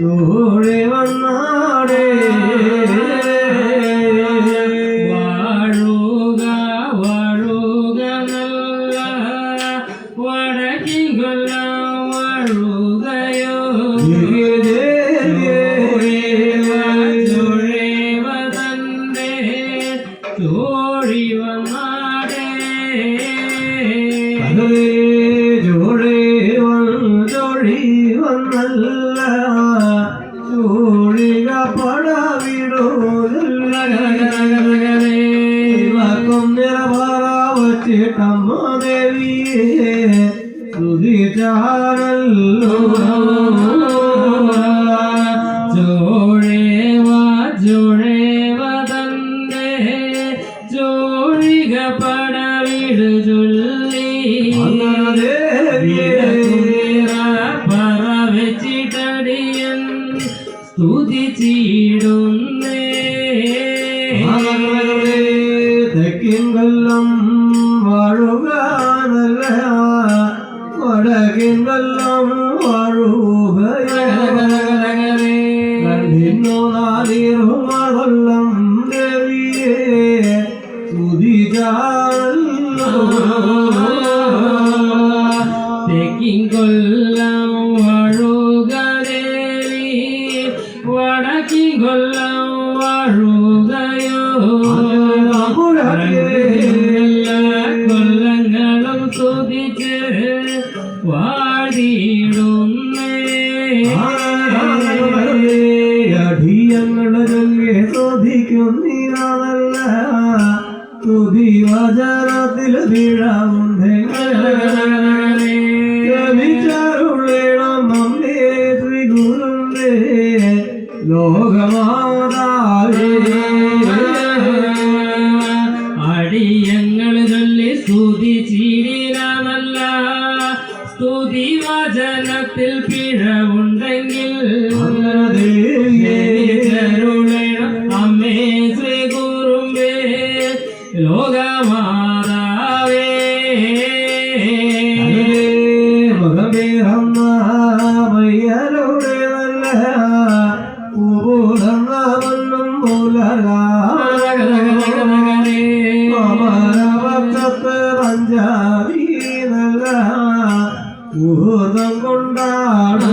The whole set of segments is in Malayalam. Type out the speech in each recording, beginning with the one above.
തോഴി വന്നാടേ വാഴുക വാഴുക നല്ല വടക്കിങ്കൊല്ല വാഴുകയോ ചൊഴേവതന്റെ തോഴി വന്നാടേ ജോഴി വന്നല്ല ചൂഴിക പടവിടോല്ല നിറവച്ചിട്ടമ്മ ദേവിയെ സുധിച്ചാരല്ലോ ജോഴേവതന്റെ ജോഴിക പടവിടു ചൊല്ലി പറവച്ചിട്ടടിയൻ സ്തുതിച്ചിടുന്നേ തെക്കിൻ കൊല്ലം വാഴുകാനല്ല വടക്കിൻ കൊല്ലം വാഴുകയോ നാലിരുമകൊല്ലം ദേവിയെ സ്തുതിച്ചാരല്ലോ തെക്കിങ്കൊല്ലം വാഴുക ദേവി വടക്കിങ്കൊല്ലം വാഴുകയോ കൊല്ലങ്ങളും സ്തുതിച്ച് വാടിയിടുന്നേ അടിയങ്ങളുടെ ചൊല്ലിയെ ചോദിക്കുന്നീനല്ല തുതി വചനത്തിൽ വീഴാമുണ്ടേണം അമ്മേ ശ്രീ ഗുരുണ്ടേ ലോകമാതാവേ അടിയങ്ങൾ ചൊല്ലി സ്തുതിച്ചിടില്ല സ്തുതി വചനത്തിൽ പിഴവുണ്ടെങ്കിൽ അമ്മേ ശ്രീ ഗുരുമ്പേ ലോകമാതാവേ മയ്യരുടെ നല്ല പൂലങ്ങും പൂലകാമരവത്തത്ത് പഞ്ചാബി നല്ല ഭൂതം കൊണ്ടാണ്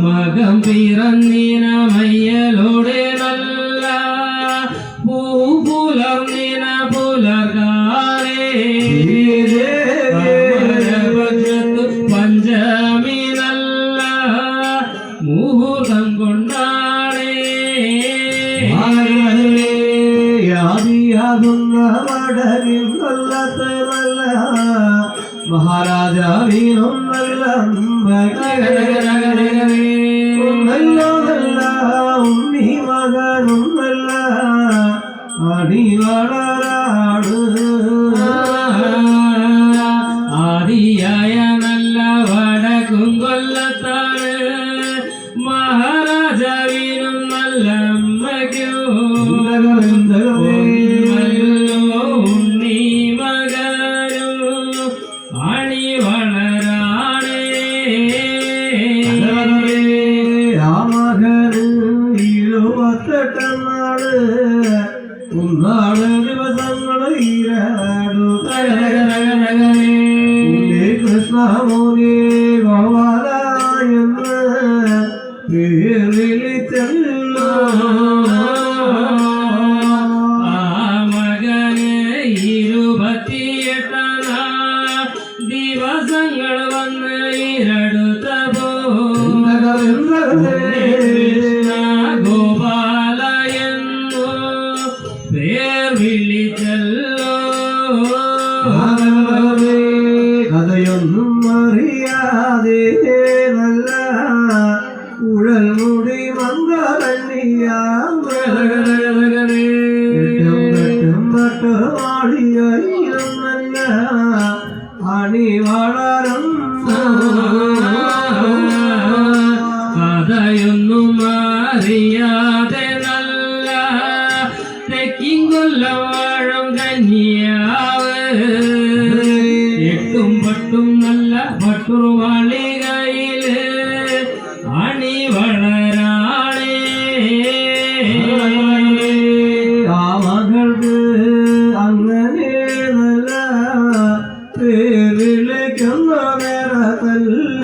മകം പിറന്നിന മയ്യലോടെ നല്ല പൂപുലർന്നിന പുലർകാലേ പഞ്ചമി നല്ല മുഹൂർത്തം കൊണ്ടാണേ യാതിയാകുന്ന വടകിൻ കൊല്ലത്ത് നല്ല മഹാരാജാവിനും നല്ല നല്ല ഉണ്ണി മകനും നല്ല അടി വളരാട് ആദിയായ നല്ല വടക്കും കൊല്ലത്താണ് മഹാരാജാവിനും നല്ല ഉണ്ണി മകനും അണി വളരാണേ രാമകന് 28 നാള് ഒന്നാള് ദിവസങ്ങൾ കൃഷ്ണമോനെ ഗോപാലയെന്ന് വിളിച്ചല്ലോ മകന് 28 ദിവസങ്ങൾ വന്ന് ഇരടുത്തപ്പോ ഗോപാലയെന്നു പേർ വിളിച്ചല്ലോ കഥയൊന്നും അറിയാതെ നല്ല ഉഴൽ മുടി മംഗളന്നിയാം മാളിയായിരം നല്ല അണി വളരും കഥയൊന്നും അറിയാതെ നല്ല തെക്കിങ്കൊല്ലം വാഴും കന്യാവ് 8 പട്ടും നല്ല പട്ടു നൂറുമാളികയില് അണി വളരാളേ ആ മകൾക്ക് അങ്ങനെ നല്ല പേരിലേക്കൊന്ന നേരത്തല്ല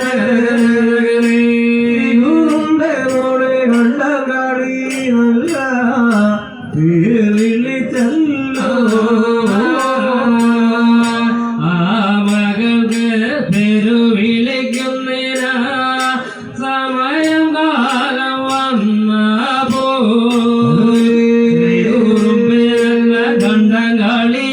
ഗുരുന്റെ മോളെ കണ്ട കാടി നല്ല പേരിളിച്ചല്ലോ ആ മകൾക്ക് പെരുവിളിക്കുന്നതിന സമയം കാലം വന്ന പോരുമ്പെല്ല കണ്ടങ്ങളി